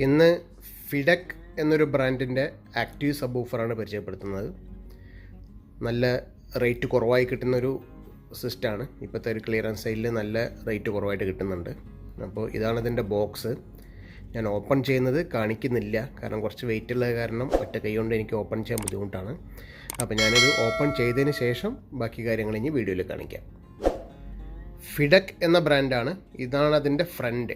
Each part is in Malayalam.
ഇന്ന് ഫിഡക് എന്നൊരു ബ്രാൻഡിൻ്റെ ആക്റ്റീവ് സബ് വൂഫറാണ് പരിചയപ്പെടുത്തുന്നത്. നല്ല റേറ്റ് കുറവായി കിട്ടുന്നൊരു സിസ്റ്റമാണ്. ഇപ്പോഴത്തെ ഒരു ക്ലിയറൻസ് സെയിലിൽ നല്ല റേറ്റ് കുറവായിട്ട് കിട്ടുന്നുണ്ട്. അപ്പോൾ ഇതാണ് ഇതിൻ്റെ ബോക്സ്. ഞാൻ ഓപ്പൺ ചെയ്യുന്നത് കാണിക്കുന്നില്ല, കാരണം കുറച്ച് വെയിറ്റ് ഉള്ളത് കാരണം ഒറ്റ കൈ കൊണ്ട് എനിക്ക് ഓപ്പൺ ചെയ്യാൻ ബുദ്ധിമുട്ടാണ്. അപ്പോൾ ഞാനിത് ഓപ്പൺ ചെയ്തതിന് ശേഷം ബാക്കി കാര്യങ്ങൾ ഇനി വീഡിയോയിൽ കാണിക്കാം. ഫിഡക് എന്ന ബ്രാൻഡാണ്. ഇതാണ് അതിൻ്റെ ഫ്രണ്ട്.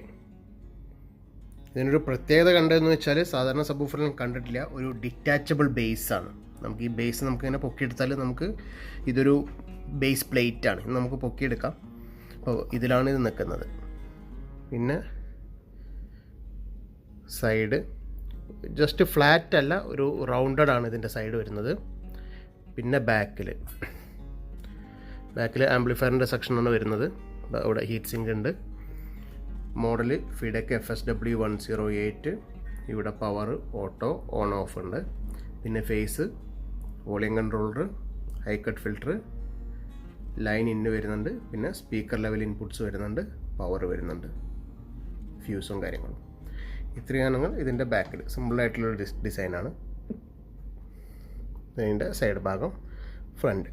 ഇതിനൊരു പ്രത്യേകത കണ്ടതെന്ന് വെച്ചാൽ സാധാരണ സബ് വൂഫറിൽ കണ്ടിട്ടില്ല, ഒരു ഡിറ്റാച്ചബിൾ ബേസാണ്. നമുക്ക് ഈ ബേസ് നമുക്കിങ്ങനെ പൊക്കിയെടുത്താൽ നമുക്ക് ഇതൊരു ബേസ് പ്ലേറ്റാണ്, ഇത് നമുക്ക് പൊക്കിയെടുക്കാം. അപ്പോൾ ഇതിലാണ് ഇത് നിൽക്കുന്നത്. പിന്നെ സൈഡ് ജസ്റ്റ് ഫ്ലാറ്റ് അല്ല, ഒരു റൗണ്ടഡ് ആണ് ഇതിൻ്റെ സൈഡ് വരുന്നത്. പിന്നെ ബാക്കിൽ ആംപ്ലിഫയറിൻ്റെ സെക്ഷനാണ് വരുന്നത്. അവിടെ ഹീറ്റ് സിങ്ക് ഉണ്ട്. Model Fidek FSW108. ഇവിടെ പവർ, ഓട്ടോ, ഓൺ ഓഫ് ഉണ്ട്. പിന്നെ phase, volume controller, high cut filter, line in വരുന്നുണ്ട്. പിന്നെ സ്പീക്കർ ലെവൽ ഇൻപുട്ട്സ് വരുന്നുണ്ട്, പവർ വരുന്നുണ്ട്, ഫ്യൂസും കാര്യങ്ങളും. ഇത്രയാണ് ഇതിൻ്റെ ബാക്കിൽ സിമ്പിളായിട്ടുള്ളൊരു ഡിസൈനാണ്. ഇതിൻ്റെ സൈഡ് ഭാഗം ഫ്രണ്ട്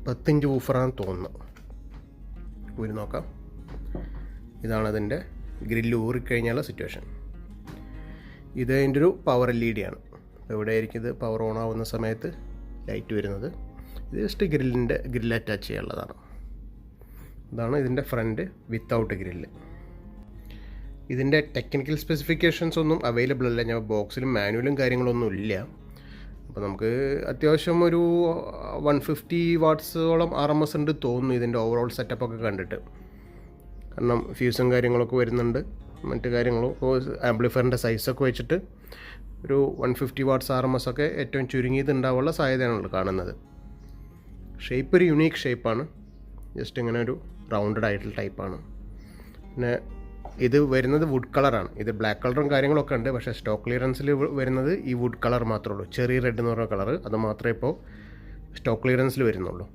10 ഇഞ്ച് വൂഫറാണെന്ന് തോന്നുന്നു. ഊരി നോക്കാം. ഇതാണ് അതിൻ്റെ ഗ്രില്ല് ഊറിക്കഴിഞ്ഞാലുള്ള സിറ്റുവേഷൻ. ഇത് അതിൻ്റെ ഒരു പവർ LED ആണ്. ഇവിടെ ആയിരിക്കും ഇത് പവർ ഓൺ ആവുന്ന സമയത്ത് ലൈറ്റ് വരുന്നത്. ഇത് ജസ്റ്റ് ഗ്രില്ല് അറ്റാച്ച് ചെയ്യാനുള്ളതാണ്. ഇതാണ് ഇതിൻ്റെ ഫ്രണ്ട് വിത്തൗട്ട് ഗ്രില്ല്. ഇതിൻ്റെ ടെക്നിക്കൽ സ്പെസിഫിക്കേഷൻസ് ഒന്നും അവൈലബിൾ അല്ല. ഞാൻ ബോക്സിലും മാനുവലും കാര്യങ്ങളൊന്നും ഇല്ല. അപ്പോൾ നമുക്ക് അത്യാവശ്യം ഒരു 150 വാട്ട്സോളം RMS ഉണ്ട് തോന്നുന്നു ഇതിൻ്റെ ഓവറോൾ സെറ്റപ്പൊക്കെ കണ്ടിട്ട്. കാരണം ഫ്യൂസും കാര്യങ്ങളൊക്കെ വരുന്നുണ്ട്, മറ്റു കാര്യങ്ങളും. ആംപ്ലിഫയറിൻ്റെ സൈസൊക്കെ വെച്ചിട്ട് ഒരു 150 വാട്ട്സ് RMS ഒക്കെ ഏറ്റവും ചുരുങ്ങിയത് ഉണ്ടാവാനുള്ള സാധ്യതയാണല്ലോ കാണുന്നത്. ഷേപ്പ് ഒരു യുണീക്ക് ഷേപ്പാണ്. ജസ്റ്റ് ഇങ്ങനെ ഒരു റൗണ്ടഡ് ആയിട്ടുള്ള ടൈപ്പാണ്. പിന്നെ ഇത് വരുന്നത് വുഡ് കളറാണ്. ഇത് ബ്ലാക്ക് കളറും കാര്യങ്ങളൊക്കെ ഉണ്ട്, പക്ഷേ സ്റ്റോക്ക് ക്ലിയറൻസിൽ വരുന്നത് ഈ വുഡ് കളർ മാത്രമേ ഉള്ളൂ. ചെറി റെഡ് എന്ന് പറഞ്ഞ കളർ, അത് മാത്രമേ ഇപ്പോൾ സ്റ്റോക്ക് ക്ലിയറൻസിൽ വരുന്നുള്ളൂ.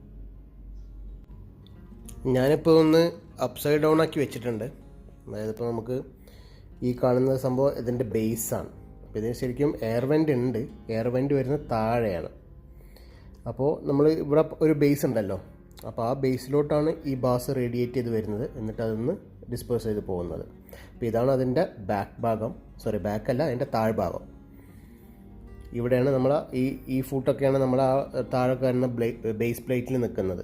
ഞാനിപ്പോൾ ഒന്ന് അപ്സൈഡ് ഡൗൺ ആക്കി വെച്ചിട്ടുണ്ട്. അതായത് ഇപ്പോൾ നമുക്ക് ഈ കാണുന്ന സംഭവം ഇതിൻ്റെ ബേസാണ്. അപ്പോൾ ഇതിന് ശരിക്കും എയർ വെൻ്റ് ഉണ്ട്. എയർ വെൻ്റ് വരുന്നത് താഴെയാണ്. അപ്പോൾ നമ്മൾ ഇവിടെ ഒരു ബേസ് ഉണ്ടല്ലോ, അപ്പോൾ ആ ബേസിലോട്ടാണ് ഈ ബാസ് റേഡിയേറ്റ് ചെയ്ത് വരുന്നത്. എന്നിട്ട് അതൊന്ന് ഡിസ്പേഴ്സ് ചെയ്ത് പോകുന്നത്. അപ്പോൾ ഇതാണ് അതിൻ്റെ ബാക്കല്ല, അതിൻ്റെ താഴ്ഭാഗം. ഇവിടെയാണ് നമ്മൾ ഈ ഫൂട്ടൊക്കെയാണ് നമ്മൾ ആ താഴെ കാണുന്ന ബേസ് പ്ലേറ്റിൽ നിൽക്കുന്നത്.